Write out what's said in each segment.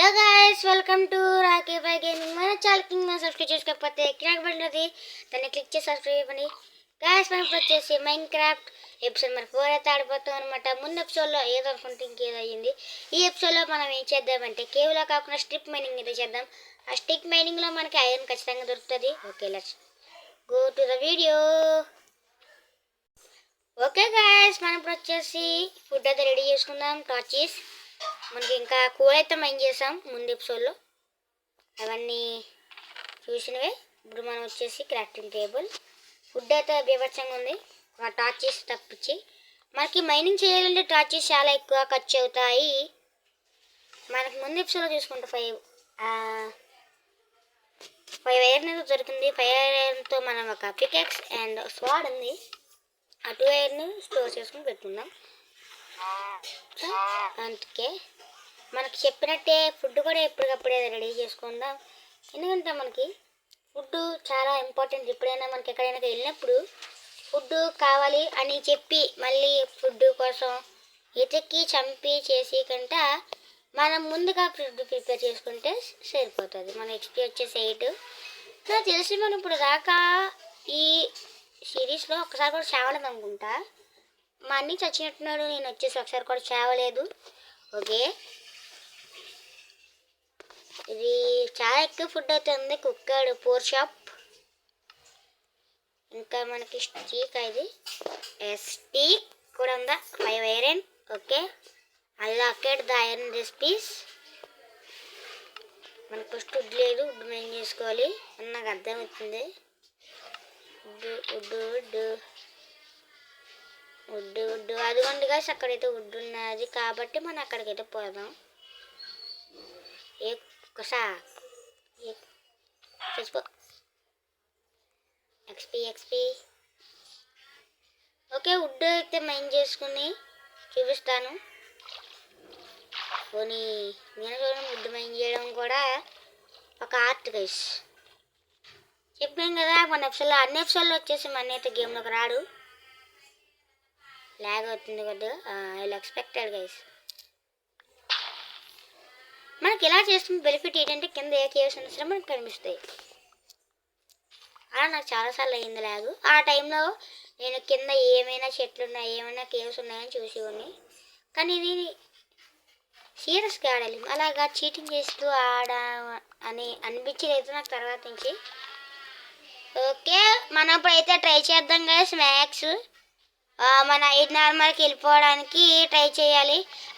Hello guys, welcome to Rocky by gaming. మన ఛానల్కి మనం సబ్స్క్రైబ్ చేసుకోకపోతే కింద బటన్ ఉంటుంది, దాన్ని క్లిక్ చేసి సబ్స్క్రైబ్ అవ్వండి. గాయస్, మనం వచ్చేసి మైన్ క్రాఫ్ట్ ఎపిసోడ్ మరి 4 అయితే ఆడిపోతాం అనమాట. ముందు ఎపిసోడ్లో ఏదో అనుకుంటే ఇంకేదో అయ్యింది. ఈ ఎపిసోడ్లో మనం ఏం చేద్దామంటే కేవలం కాకుండా స్ట్రిప్ మైనింగ్ అయితే చేద్దాం. ఆ స్టిక్ మైనింగ్లో మనకి ఐరన్ ఖచ్చితంగా దొరుకుతుంది. Okay, let's go to the video. Okay guys, మనం ఇప్పుడు వచ్చేసి ఫుడ్ అయితే రెడీ చేసుకుందాం. టార్చెస్ మనకి ఇంకా కూర అయితే మైన్ చేసాం ముందు ఎపిసోడ్లో, అవన్నీ చూసినవే. ఇప్పుడు మనం వచ్చేసి క్రాఫ్టింగ్ టేబుల్, ఫుడ్ అయితే బీభత్సంగా ఉంది. ఆ టార్చెస్ తప్పించి మనకి మైనింగ్ చేయాలంటే టార్చెస్ చాలా ఎక్కువ ఖర్చు అవుతాయి. మనకి ముందు ఎపిసోడ్లో చూసుకుంటే 5 ఐరన్ అయితే దొరికింది. 5 ఐరన్తో మనం ఒక పికెక్స్ అండ్ స్వాడ్ ఉంది. ఆ 2 ఐరన్ స్టోర్ చేసుకుని పెట్టుకుందాం. అందుకే మనకి చెప్పినట్టే ఫుడ్ కూడా ఎప్పటికప్పుడే రెడీ చేసుకుందాం. ఎందుకంటే మనకి ఫుడ్ చాలా ఇంపార్టెంట్. ఎప్పుడైనా మనకి ఎక్కడైనా వెళ్ళినప్పుడు ఫుడ్ కావాలి అని చెప్పి మళ్ళీ ఫుడ్ కోసం ఎతికి చంపి చేసి కంటే మనం ముందుగా ఫుడ్ ప్రిపేర్ చేసుకుంటే సరిపోతుంది. మన ఎక్స్పీ వచ్చేసి 8. నాకు తెలిసి మనం ఇప్పుడు దాకా ఈ సిరీస్లో ఒకసారి కూడా చావలేదు అనుకుంటా. మా అన్నీ చచ్చినట్టున్నాడు, నేను వచ్చేసి ఒకసారి కూడా చావలేదు. ఓకే, ఇది చాలా ఎక్కువ ఫుడ్ అయితే ఉంది. కుక్కడ్ పోర్ షాప్, ఇంకా మనకి స్టీక్, ఇది స్టీక్ కూడా ఉందా. 5 iron. Okay, unlocked the iron recipes. మనకు ఫస్ట్ వుడ్ లేదు, వుడ్ మైన్ చేసుకోవాలి అని నాకు అర్థమవుతుంది. వుడ్ అదిగోండి గాయస్, అక్కడైతే వుడ్ ఉన్నది కాబట్టి మనం అక్కడికైతే పోదాం. చచ్చిపో. ఎక్స్పీ. ఓకే, వుడ్ అయితే మైన్ చేసుకుని చూపిస్తాను. పోనీ నేను చూడడం వుడ్ మైన్ చేయడం కూడా ఒక ఆర్ట్ గైస్. చెప్పాం కదా మన ఎపిసోడ్లో, అన్ని ఎపిసోడ్లో వచ్చేసి మన అయితే గేమ్లోకి రాడు. లాగ్ అవుతుంది కదా, ఐ ఎక్స్పెక్టెడ్ గైస్. మనకి ఇలా చేస్తున్న బెనిఫిట్ ఏంటంటే కింద ఏ కేవ్స్ ఉన్నా సరే మనకు కనిపిస్తాయి. అలా నాకు చాలాసార్లు అయ్యింది లాగ్. ఆ టైంలో నేను కింద ఏమైనా చెట్లు ఉన్నాయి, ఏమైనా కేవ్స్ ఉన్నాయని చూసేవాడిని. కానీ ఇది సీరియస్గా ఆడాలి, అలాగా చీటింగ్ చేస్తూ అని అనిపించేది నాకు తర్వాత నుంచి. ఓకే, మనం ఇప్పుడైతే ట్రై చేద్దాం గైస్. మ్యాక్స్ మన 5 నార్మల్కి వెళ్ళిపోవడానికి ట్రై చేయాలి.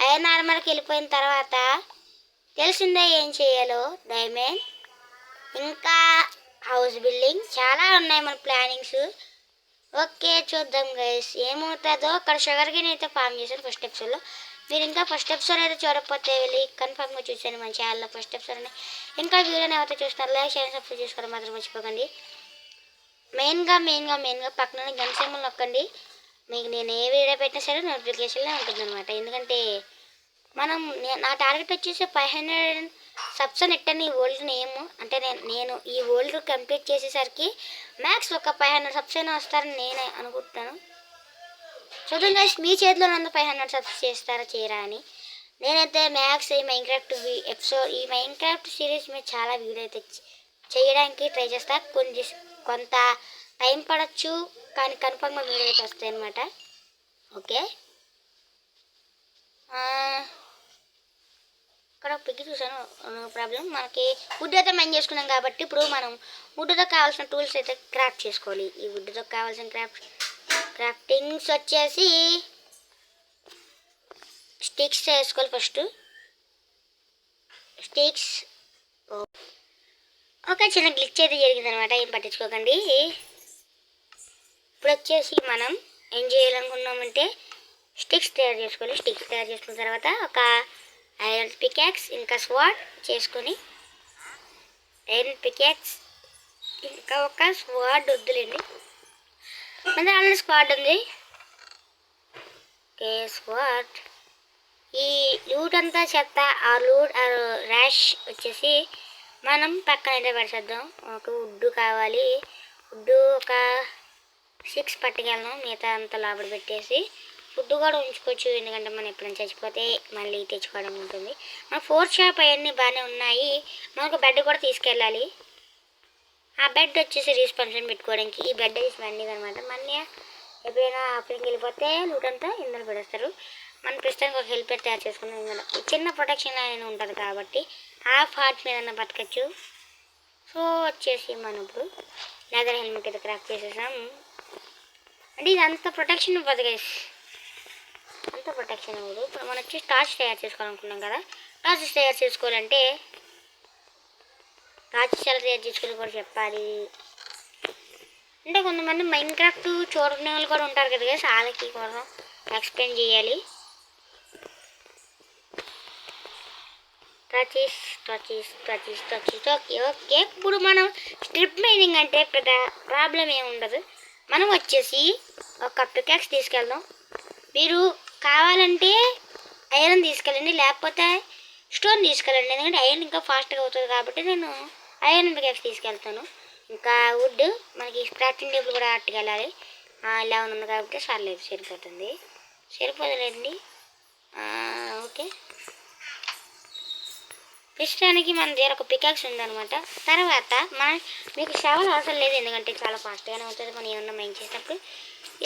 5 నార్మల్కి వెళ్ళిపోయిన తర్వాత తెలిసిందే ఏం చేయాలో. డైమండ్, ఇంకా హౌస్ బిల్డింగ్ చాలా ఉన్నాయి మన ప్లానింగ్స్. ఓకే, చూద్దాం గైస్ ఏమవుతుందో. అక్కడ షుగర్ కేన్ అయితే ఫామ్ చేశాను ఫస్ట్ ఎపిసోడ్లో. మీరు ఇంకా ఫస్ట్ ఎపిసోడ్ అయితే చూడకపోతే వెళ్ళి కన్ఫర్మ్గా చూసాను మన ఛానల్లో ఫస్ట్ ఎపిసోడ్ అని. ఇంకా వీడియోని ఎవరైతే చూస్తున్నారు లైక్ షేర్ సబ్స్క్రైబ్ చేసుకోవడం మాత్రం మర్చిపోకండి. మెయిన్గా పక్కన గన్ సింబల్ నొక్కండి. మీకు నేను ఏ వీడియో పెట్టినా సరే నోటిఫికేషన్లో ఉంటుంది అనమాట. ఎందుకంటే నా టార్గెట్ వచ్చేసి 500 సబ్స్ నెట్టని ఈ వరల్డ్ నేమ్. అంటే నేను ఈ వరల్డ్ కంప్లీట్ చేసేసరికి మ్యాక్స్ ఒక 500 సబ్స్ అయినా వస్తారని నేనే అనుకుంటున్నాను. చూద్దాం గైస్, మీ చేతిలో నన్ను 500 సబ్స్ చేస్తారా చేయరా అని. నేనైతే మ్యాక్స్ ఈ మైన్ క్రాఫ్ట్ సిరీస్ మీద చాలా వీడియో అయితే చేయడానికి ట్రై చేస్తా. కొంత టైం పడవచ్చు కానీ కన్ఫర్మ్గా వీడియో అయితే వస్తాయి అన్నమాట. ఓకే, ఇక్కడ పిగ్గి చూసాను, నో ప్రాబ్లం. మనకి వుడ్ అయితే మైన్ చేసుకున్నాం కాబట్టి ఇప్పుడు మనం వుడ్తో కావాల్సిన టూల్స్ అయితే క్రాఫ్ట్ చేసుకోవాలి. ఈ వుడ్తో కావాల్సిన క్రాఫ్టింగ్స్ వచ్చేసి స్టిక్స్ వేసుకోవాలి ఫస్ట్. స్టిక్స్. ఓకే, చిన్న గ్లిచ్ అయితే జరిగిందనమాట, ఏం పట్టించుకోకండి. ఇప్పుడు వచ్చేసి మనం ఏం చేయాలనుకున్నామంటే స్టిక్స్ తయారు చేసుకోవాలి. స్టిక్స్ తయారు చేసుకున్న తర్వాత ఒక ఐరన్ పికాక్స్ ఇంకా స్వాడ్ చేసుకొని, ఐరన్ పికాక్స్ ఇంకా ఒక స్వాడ్ వద్దులేండి, మన ఆల్రెడీ స్వాడ్ ఉంది. ఓకే, స్వాడ్. ఈ లూట్ అంతా చెత్త, ఆ ర్యాష్ వచ్చేసి మనం పక్కన అయితే పడిచేద్దాం. ఒక వుడ్ కావాలి, వుడ్ ఒక 6 పట్టుకెళ్ళాం, మిగతా అంతా లోపల పెట్టేసి ఫుడ్ కూడా ఉంచుకోవచ్చు, ఎందుకంటే మనం ఎప్పుడైనా చచ్చిపోతే మళ్ళీ తెచ్చుకోవడం ఉంటుంది. మన ఫోర్త్ షాప్ అవన్నీ బాగానే ఉన్నాయి. మనకు బెడ్ కూడా తీసుకెళ్ళాలి. ఆ బెడ్ వచ్చేసి రీస్పాన్షన్ పెట్టుకోవడానికి. ఈ బెడ్ వేసి మనీ అనమాట. మనీ ఎప్పుడైనా ఆఫ్రింగ్కి వెళ్ళిపోతే లూట్ అంతా ఇందులో పెడేస్తారు. మనం ప్రస్తుతానికి ఒక హెల్మెట్ తయారు చేసుకున్నాం. ఇందులో చిన్న ప్రొటెక్షన్ అనేది ఉంటుంది కాబట్టి ఆ హార్ట్ మీద బతకచ్చు. సో వచ్చేసి మనం ఇప్పుడు లెదర్ హెల్మెట్ అయితే క్రాక్ చేసేసాం. అంటే ఇది అంత ప్రొటెక్షన్ ఇవ్వదు గైస్, అంత ప్రొటెక్షన్ ఇవ్వదు. ఇప్పుడు మనం వచ్చి టార్చ్ తయారు చేసుకోవాలనుకున్నాం కదా. టార్చెస్ తయారు చేసుకోవాలంటే టార్చెస్ ఎలా తయారు చేసుకోవాలి కూడా చెప్పాలి. అంటే కొంతమంది మైన్ క్రాఫ్ట్ చూడని వాళ్ళు కూడా ఉంటారు కదా గైస్, వాళ్ళకి కోసం ఎక్స్ప్లెయిన్ చేయాలి. ఓకే. ఇప్పుడు మనం స్ట్రిప్ మైనింగ్ అంటే పెద్ద ప్రాబ్లం ఏమి ఉండదు. మనం వచ్చేసి ఒక పికాక్స్ తీసుకెళ్దాం. మీరు కావాలంటే ఐరన్ తీసుకెళ్ళండి, లేకపోతే స్టోన్ తీసుకెళ్ళండి. ఎందుకంటే ఐరన్ ఇంకా ఫాస్ట్గా అవుతుంది కాబట్టి నేను ఐరన్ పికాక్స్ తీసుకెళ్తాను. ఇంకా వుడ్ మనకి క్రాఫ్టింగ్ టేబుల్ కూడా అట్టుకెళ్ళాలి. ఇలా ఉంది కాబట్టి సర్లేదు, సరిపోతుందండి. ఓకే, ప్రస్తుతానికి మన దగ్గర ఒక పికాక్స్ ఉందన్నమాట. తర్వాత మీకు షవల్ అవసరం లేదు, ఎందుకంటే చాలా ఫాస్ట్గానే అవుతుంది మనం ఏమన్నా మైండ్ చేసినప్పుడు.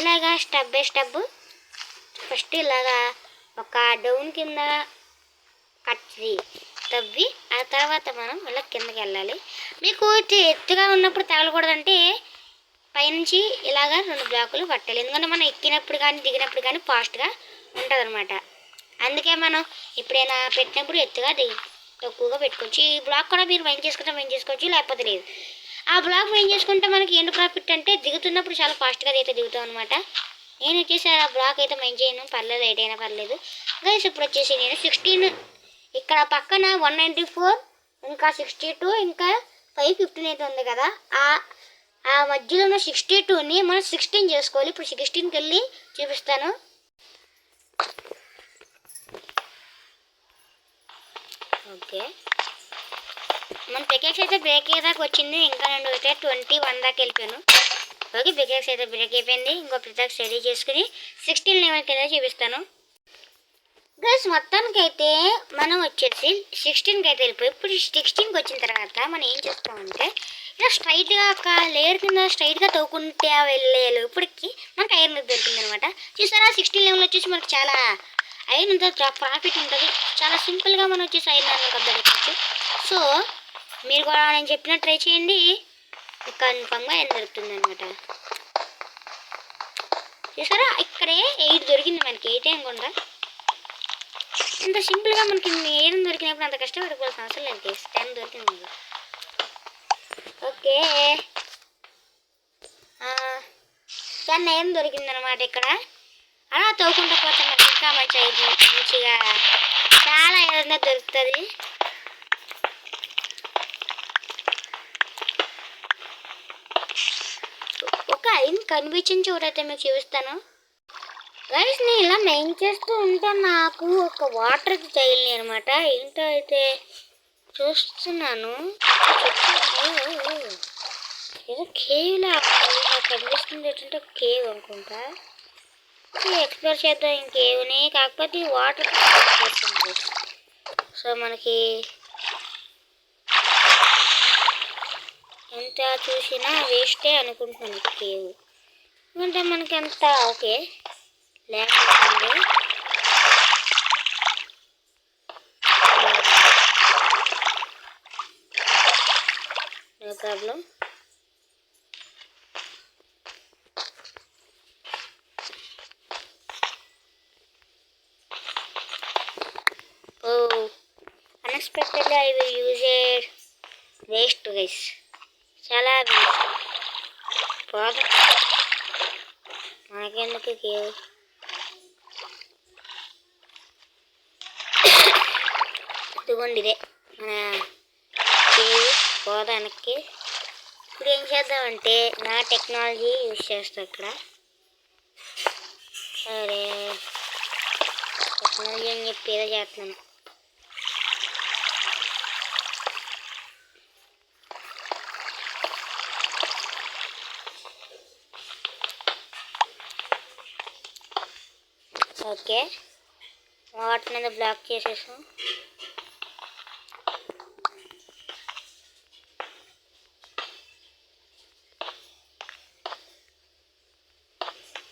ఇలాగా స్టెప్ బై స్టెప్ ఫస్ట్ ఇలాగా ఒక డౌన్ కింద తవ్వి ఆ తర్వాత మనం ఇలా కిందకి వెళ్ళాలి. మీకు ఎత్తుగా ఉన్నప్పుడు తగలకూడదంటే పైనుంచి ఇలాగ 2 బ్లాకులు పట్టాలి. ఎందుకంటే మనం ఎక్కినప్పుడు కానీ దిగినప్పుడు కానీ ఫాస్ట్గా ఉంటుంది అనమాట. అందుకే మనం ఎప్పుడైనా పెట్టినప్పుడు ఎత్తుగా తక్కువగా పెట్టుకోవచ్చు. ఈ బ్లాక్ కూడా మీరు మైండ్ చేసుకోవచ్చు, లేకపోతే లేదు. ఆ బ్లాక్ మైండ్ చేసుకుంటే మనకి ఎండ్ ప్రాఫిట్ అంటే దిగుతున్నప్పుడు చాలా ఫాస్ట్గా అయితే దిగుతాం అనమాట. నేను వచ్చేసి ఆ బ్లాక్ అయితే మైండ్ చేయను, పర్లేదు, ఎయిట్ అయినా పర్లేదు గైస్. ఇప్పుడు వచ్చేసి నేను 16 ఇక్కడ పక్కన 194 ఇంకా 62 ఇంకా 515 అయితే ఉంది కదా. ఆ మధ్యలో ఉన్న 62ని మనం 16 చేసుకోవాలి. ఇప్పుడు 16కి వెళ్ళి చూపిస్తాను. ఓకే, మన పికాక్స్ అయితే బ్రేక్ అయ్యేదాకా వచ్చింది. ఇంకా నేను అయితే 21 దాకా వెళ్ళిపోయాను. ఓకే, పికాక్స్ అయితే బ్రేక్ అయిపోయింది. ఇంకో పికాక్స్ రెడీ చేసుకుని 16 లెవెల్కి అయితే చూపిస్తాను గైస్. మొత్తానికి అయితే మనం వచ్చేసి 16కి అయితే వెళ్ళిపోయి ఇప్పుడు 16కి వచ్చిన తర్వాత మనం ఏం చేస్తామంటే ఇలా స్ట్రైట్గా ఒక లేయర్ కింద స్ట్రైట్గా తవ్వుకుంటే వెళ్ళేయాలి. ఇప్పటికి మనకు ఐరన్ దొరికింది అనమాట. చూసారా, 16 లెవెల్ వచ్చేసి మనకు చాలా ఐరన్ ఉంటుంది, ప్రాఫిట్ ఉంటుంది. చాలా సింపుల్గా మనం వచ్చేసి ఐరన్ కబ్బెట్టచ్చు. సో మీరు కూడా నేను చెప్పినట్టు ట్రై చేయండి, కన్ఫామ్గా ఐరన్ దొరుకుతుంది అనమాట. చూసారా, ఇక్కడే 8 దొరికింది మనకి. 8 అనుకుంటా. ఇంత సింపుల్గా మనకి ఐరన్ దొరికినప్పుడు అంత కష్టపడిపోవాల్సిన అవసరం లేదు గైస్. 10 దొరికింది మనకి. ఓకే, 10 ఐరన్ దొరికింది అనమాట. ఇక్కడ అలా తవ్వుకుంటూ పోతే మనకి ఇంకా మంచిగా చాలా ఐరన్ దొరుకుతుంది. ఒక ఐరన్ కనిపించిన చోటైతే మీకు చూపిస్తాను గైస్. నేను ఇలా మైన్ చేస్తూ ఉంటే నాకు ఒక వాటర్ తగిలి అనమాట. ఏంటో అయితే చూస్తున్నాను, ఏదో కేవ్ లా కనిపిస్తుంది. ఏంటంటే కేవ్ అనుకుంటా. ఎక్స్ప్లోర్ చేద్దాం ఈ కేవ్ని. కాకపోతే వాటర్ వస్తుంది. సో మనకి ఎంత చూసినా వేస్టే అనుకుంటున్నాను కేవ్. ఎందుకంటే మనకి అంత ఓకే లేకపోతే no problem. Unexpectedly I will use it. Waste guys, చాలా వేస్ట్. పోదా మనకెందుకు కేవ్. ఇదిగోండి ఇదే మన కేవ్. పోదా వెనక్కి. ఇప్పుడు ఏం చేద్దామంటే నా టెక్నాలజీ యూజ్ చేస్తా ఇక్కడ. సరే, టెక్నాలజీ అని చెప్పి ఏదో చేస్తున్నాను. ఓకే, వాటర్ మీద బ్లాక్ చేసేసాం.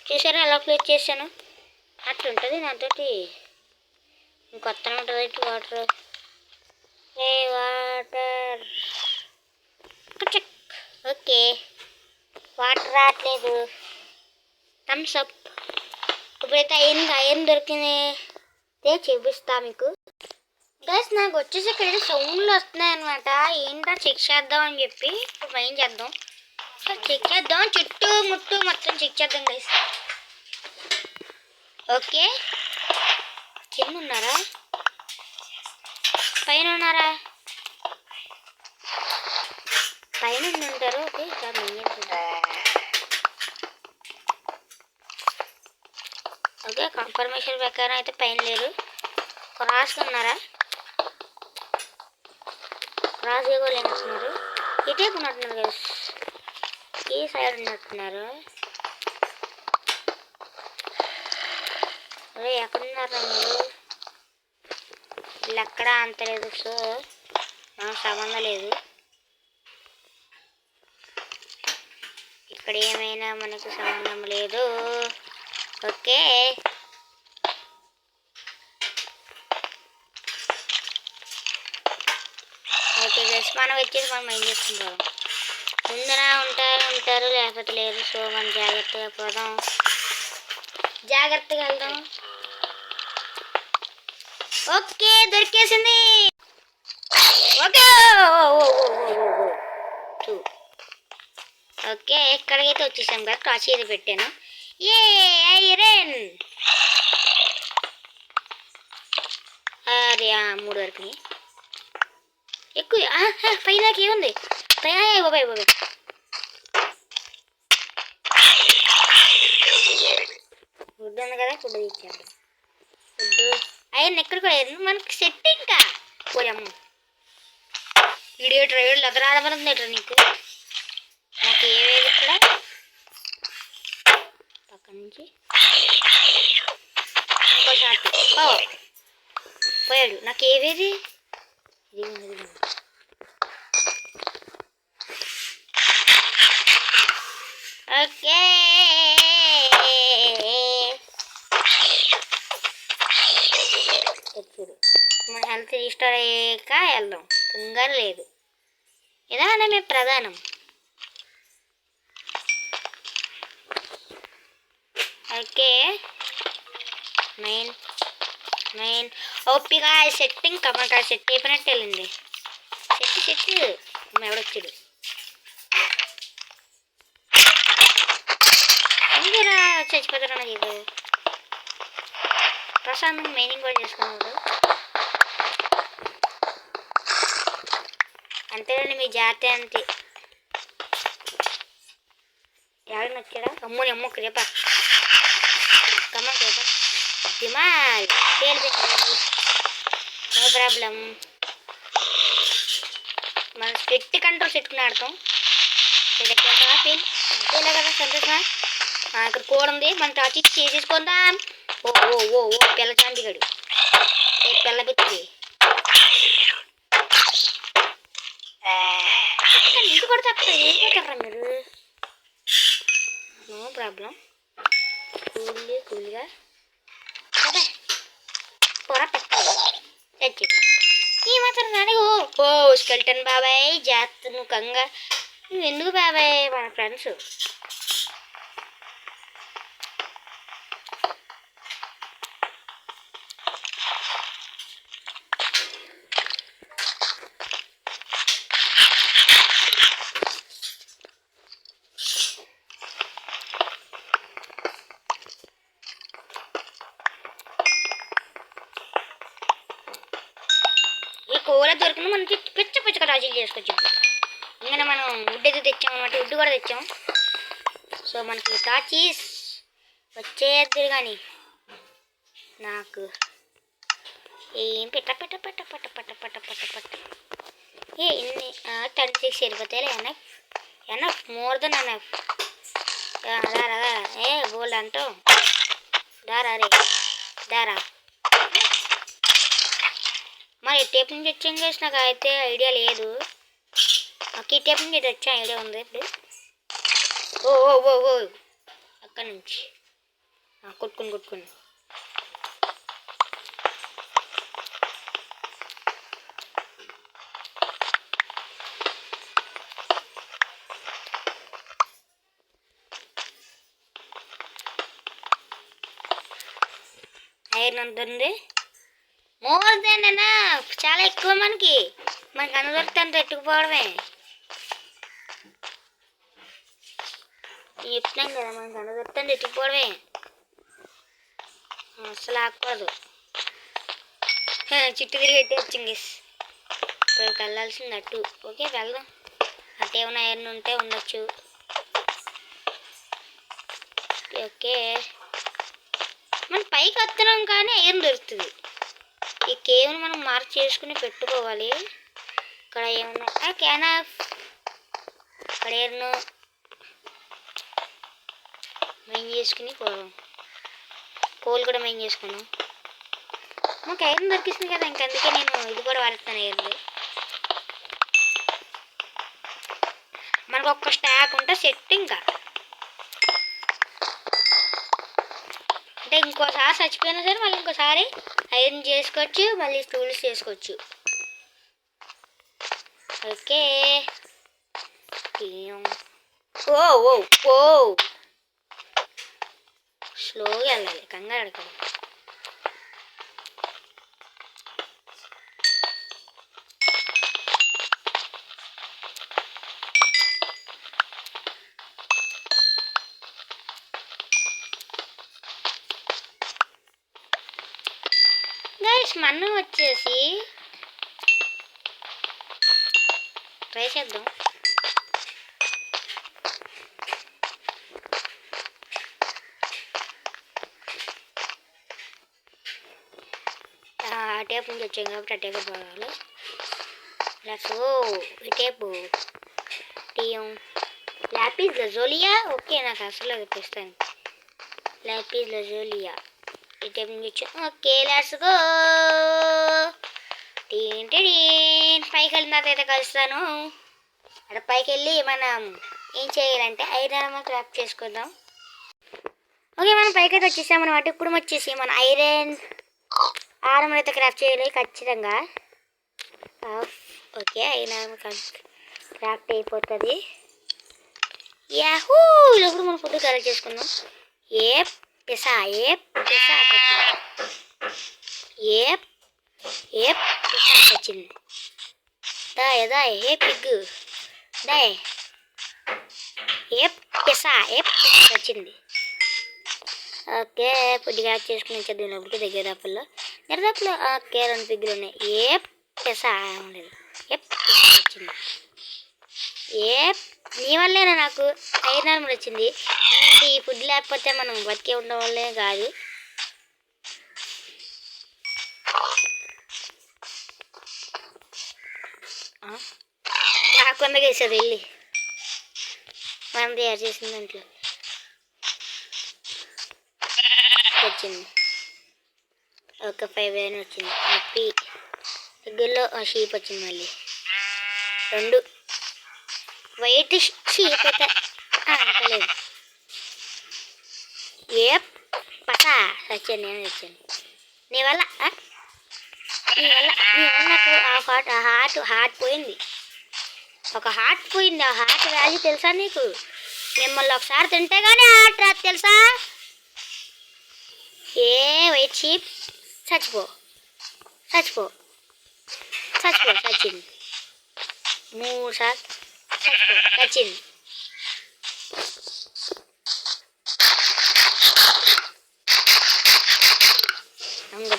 చూసారా ఎలా క్లియర్ చేశాను? అట్లుంటుంది నాతోటి. ఇంకొత్త ఉంటుంది వాటర్. వాటర్ ఓకే, వాటర్ రావట్లేదు. Thumbs up. ఇప్పుడైతే ఐరన్ దొరికింది చూపిస్తా మీకు. గైస్ నాకు వచ్చేసి ఇక్కడ సౌండ్లు వస్తున్నాయి అనమాట. ఏంటో చెక్ చేద్దాం అని చెప్పి ఇప్పుడు ఏం చేద్దాం, చెక్ చేద్దాం. చుట్టూ ముట్టు మొత్తం చెక్ చేద్దాం గైస్. ఓకే, కింద ఉన్నారా పైన ఉన్నారా? పైన ఉంటారు. ఓకే, ఓకే, కన్ఫర్మేషన్ ప్రకారం అయితే పైన లేరు. క్రాస్ ఉన్నారా? క్రాస్ కూడా లేనట్టున్నారు. ఇటే ఉన్నట్టున్నారు కదా, ఈ సైడ్ ఉన్నట్టున్నారు. అరే ఎక్కడున్నారా మీరు? వీళ్ళు ఎక్కడ అంతలేదు, సో నాకు సంబంధం లేదు. ఇక్కడ ఏమైనా మనకు సంబంధం లేదు. ఓకే, ఓకే గైస్, మనం వచ్చేసి మనం ఏం చేసుకుంటాం, ముందర ఉంటారు లేకపోతే లేదు. సో మనం జాగ్రత్తగా పోదాం, జాగ్రత్తగా వెళ్దాం. ఓకే, దొరికేసింది. ఓకే ఓకే, ఎక్కడికైతే వచ్చేసాం కదా, టార్చ్ అయితే పెట్టాను. ఏ ఐరన్. అరే 3 వరకు ఎక్కువ. పైన ఏముంది? బాబాయ్ ఫుడ్ ఉంది కదా, ఫుడ్ ఇచ్చాడు. ఫుడ్ ఐరన్ ఎక్కడ కూడా మనకి సెట్. ఇంకా పోయమ్మ వీడియో ట్రైడ్ ఎదరాడమనుంది నీకు. నాకు ఏవేది ఇక్కడ పక్క నుంచి ఇంకో షార్ట్ పోయాడు. నాకు ఏవేది ఓకే. మన హెల్త్ రిస్టోర్ అయ్యాక వెళ్దాం, కంగారు లేదు. ఇదానమే ప్రధానం. ఓకే, మెయిన్ ఓపిగా సెట్టింగ్ కమట సెట్ అయిపోయినట్టు వెళ్ళింది. సెట్ ఎవడొచ్చాడు? ఇంకేరా చచ్చిపోతారా? నాకు ప్రశాంతంగా మెయినింగ్ కూడా చేసుకున్నాడు. అంతేనండి, మీ జాతి అంతే. ఎవరైనా వచ్చాడా? అమ్మో క్రేపా కమ్మ క్రేపా దిమాల్ పేలిపోయింది. నో ప్రాబ్లం, మనం స్పెట్ కంట్రోల్ పెట్టుకుని ఆడతాం. అంతేలే కదా సంతోషమా. ఇక్కడ కోడ్ ఉంది, మనం టార్చ్ ఇచ్చి చేసేసుకుందాం. ఓ పిల్ల చాంపిగాడు, పిల్ల పిచ్చి ఇంటి కూడా తప్ప ఏం కొట్టారా మీరు? నో ప్రాబ్లం, కూల్గా పొర పెట్టాలి. ఈ మాత్రం నాని. ఓ స్కెల్టన్ బాబాయ్ జాత్, నువ్వు కంగా నువ్వు ఎందుకు బాబాయ్? మన ఫ్రెండ్స్ కూర దొరికిన మనకి పిచ్చగా రాజీలు చేసుకొచ్చింది. ఇంకా మనం వుడ్ అయితే తెచ్చాం అనమాట, వుడ్ కూడా తెచ్చాం. సో మనకి టార్చీస్ వచ్చేద్దరు కానీ నాకు ఏం పెట్ట ఇన్ని 36 సరిపోతాయి. Enough more than enough. Bold అంటావు దారా రే. దారా మరి ఈ టేప్ నుంచి వచ్చాం చేసి నాకు అయితే ఐడియా లేదు. నాకు ఈ టేప్ నుంచి వచ్చే ఐడియా ఉంది ఇప్పుడు. ఓ ఓ ఓ ఓ అక్కడి నుంచి కొట్టుకుని ఐరన్ అంత ఉంది. మోర్ దెన్ అన్నా చాలా ఎక్కువ మనకి అందరితో అంత ఎట్టుకుపోవడమే. చెప్తున్నాం కదా మనకి అందరితో అంత ఎట్టుకుపోవడమే, అసలు ఆకూడదు. చుట్టూ తిరిగి పెట్టేచ్చింది. ఇక్కడికి వెళ్ళాల్సింది అటు. ఓకే వెళ్దాం. అటు ఏమైనా ఐరన్ ఉంటే ఉండొచ్చు. ఓకే మనం పైకి వస్తున్నాం కానీ ఐరన్ దొరుకుతుంది. ఈ కేవ్ని మనం మార్క్ చేసుకుని పెట్టుకోవాలి. ఇక్కడ ఏమన్నా క్యాన్ ఆఫ్ ఇక్కడ ఐరన్ మెయిన్ చేసుకుని కోల్ కూడా మెయిన్ చేసుకున్నాం. మాకు ఐరన్ దొరికిస్తుంది కదా, ఇంకందుకే నేను ఇది కూడా వాడుతాను. ఐరన్ మనకు ఒక్క స్టాక్ ఉంటే సెట్. ఇంకా అంటే ఇంకోసారి చచ్చిపోయినా సరే మళ్ళీ ఇంకోసారి ఐరన్ చేసుకోవచ్చు, మళ్ళీ టూల్స్ చేసుకోవచ్చు. ఓకే ఓ ఓ ఓ స్లోగా వెళ్ళాలి, కంగారు అడగదు. మన్ను వచ్చేసి ట్రై చేద్దాం. ఆ టేప్ నుంచి వచ్చాం కాబట్టి ఆ టేప్ పోవాలి. ఈ టేపు టీయం లాపిస్ లజోలియా. ఓకే నాకు అసలు అది పిస్తాను. లాపిస్ లజోలియా ఈ టైప్ నుంచి వచ్చాం. Okay let's go. పైకి వెళ్ళిన తర్వాత అయితే కలుస్తాను. అక్కడ పైకి వెళ్ళి మనం ఏం చేయాలంటే ఐరన్ క్రాఫ్ట్ చేసుకుందాం. ఓకే మనం పైకి అయితే వచ్చేసాం అనమాట. ఇప్పుడు వచ్చేసి మన ఐరన్ ఆర్మర్ అయితే క్రాఫ్ట్ చేయాలి ఖచ్చితంగా. ఓకే ఐరన్ క్రాఫ్ట్ అయిపోతుంది. యాహూ ఇప్పుడు మనం ఫుడ్ కలెక్ట్ చేసుకుందాం. పిసా వచ్చింది. పిగ్గు పిసా వచ్చింది. ఓకే ఫుడ్ క్రాఫ్ట్ చేసుకుని వచ్చేది లోపలికి దగ్గరదాపుల్లో ఓకే 2 పిగ్గులు ఉన్నాయి. పిసా లేదు వచ్చింది. నీ వల్లేనా నాకు ఐరన్ ఆర్మర్ వచ్చింది. ఈ ఫుడ్ లేకపోతే మనం బతికే ఉండడం వల్లే కాదు. కొందగా వేసేది వెళ్ళి మనం తయారు చేసిన దాంట్లో వచ్చింది. ఒక 5 ఐరన్ వచ్చింది. హ్యాపీ దగ్గరలో షీప్ వచ్చింది. మళ్ళీ 2 వైట్ షీప్ అయితే అంతలేదు. పసా వచ్చాను నేను వచ్చాను. నీ వల్ల నాకు హార్ట్ పోయింది. ఒక హార్ట్ పోయింది. ఆ హార్ట్ వాల్యూ తెలుసా నీకు? మిమ్మల్ని ఒకసారి తింటే కానీ హార్ట్ రాదు తెలుసా? వైట్ షీప్ చచ్చిపో చచ్చింది. 3 సార్లు చచ్చింది.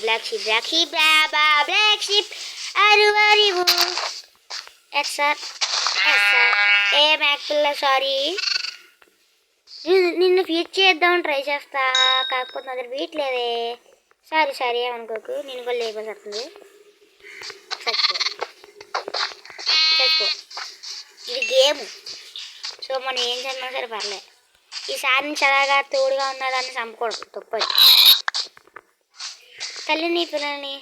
black sheep అరువరివు సార్ పిల్ల సారీ. నిన్ను ఫీడ్ చేద్దామని ట్రై చేస్తా, కాకపోతే నా దగ్గర వీట్లేదే. సారీ ఏమనుకోకు, నేను కూడా లేకపోతుంది. చచ్చిపో ఇది గేమ్. సో మనం ఏం చదివినా సరే పర్లే. ఈసారి నుంచి అలాగా తోడుగా ఉన్నదాన్ని చంపకూడదు, తప్పది. తల్లిని పిల్లల్ని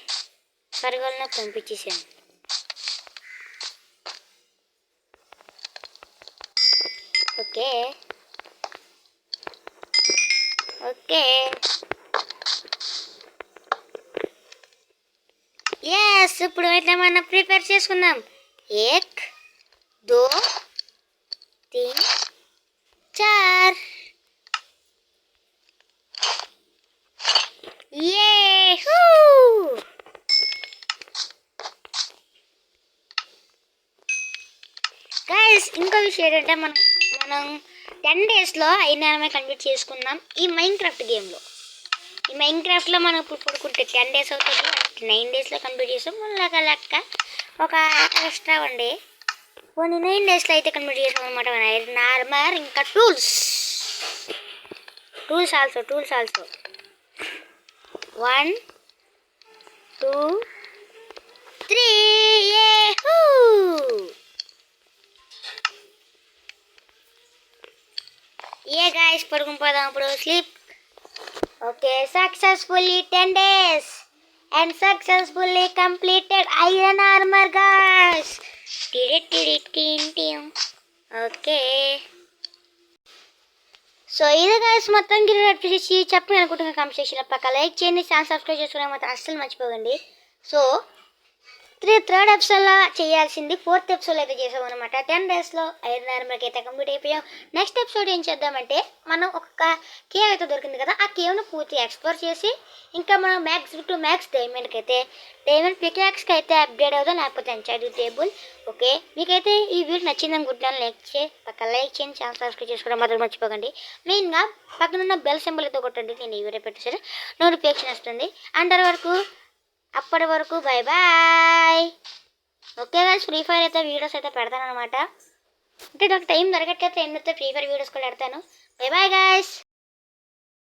స్వర్గంలో పంపించేసాను. ఓకే ఓకే ఎస్, ఇప్పుడు అయితే మనం ప్రిపేర్ చేసుకుందాం. 1 2 3 4 Yahoo! గైస్, ఇంకో విషయం ఏంటంటే మనం 10 డేస్లో 5 నెలమే కంప్లీట్ చేసుకున్నాం ఈ మైన్క్రాఫ్ట్ గేమ్లో. ఈ మైన్క్రాఫ్ట్లో మనం ఇప్పుడు పడుకుంటే 10 డేస్ అవుతుంది. 9 డేస్లో కంప్లీట్ చేస్తాం. మళ్ళీ లెక్క ఒక ఎక్స్ట్రా 1 డే కొన్ని 9 డేస్లో అయితే కంప్లీట్ చేసాం అనమాట. ఐరన్ ఆర్మర్, ఇంకా టూల్స్ ఆల్సో 1 2 3 Yahoo! ఏ గాయస్, పడుకుని పోదాం ఇప్పుడు. Sleep. Okay, successfully 10 days and successfully completed iron armor guys. Okay, so ఇది గాయస్ మొత్తం గిరి చేసి చెప్పని అనుకుంటున్నా. కామెంట్ సెక్షన్లో పక్క లైక్ చేయండి, ఛానల్ సబ్స్క్రైబ్ చేసుకునే మాత్రం అస్సలు మర్చిపోకండి. సో థర్డ్ ఎపిసోడ్లో చేయాల్సింది 4th ఎపిసోడ్ అయితే చేసాం అనమాట. 10 డేస్లో ఐరన్ ఆర్మర్కి అయితే కంప్లీట్ అయిపోయాం. నెక్స్ట్ ఎపిసోడ్ ఏం చేద్దామంటే, మనం ఒక కేవ్ అయితే దొరికింది కదా, ఆ కేవ్ను పూర్తి ఎక్స్ప్లోర్ చేసి ఇంకా మనం మ్యాక్స్ డైమండ్కి అయితే డైమండ్ పికాక్స్కి అయితే అప్గ్రేడ్ అవుతాం, లేకపోతే ఎంచైడ్ టేబుల్. ఓకే, మీకైతే ఈ వీడియో నచ్చింది అనుకుంటున్నాను. లైక్ చేయండి, ఛానల్ సబ్స్క్రైబ్ చేసుకోవడం మాత్రం మర్చిపోకండి. మెయిన్గా పక్కనున్న బెల్ సింబల్ అయితే కొట్టండి. నేను ఈ వీడియో పెట్టేసరి నోటిఫికేషన్ వస్తుంది. అప్పటి వరకు bye. Okay guys, free fire అయితే వీడియోస్ అయితే పెడతాను అనమాట. అంటే నాకు టైం దొరకట్లేదు, ఫ్రీ ఫైర్ వీడియోస్ కూడా పెడతాను. Bye guys.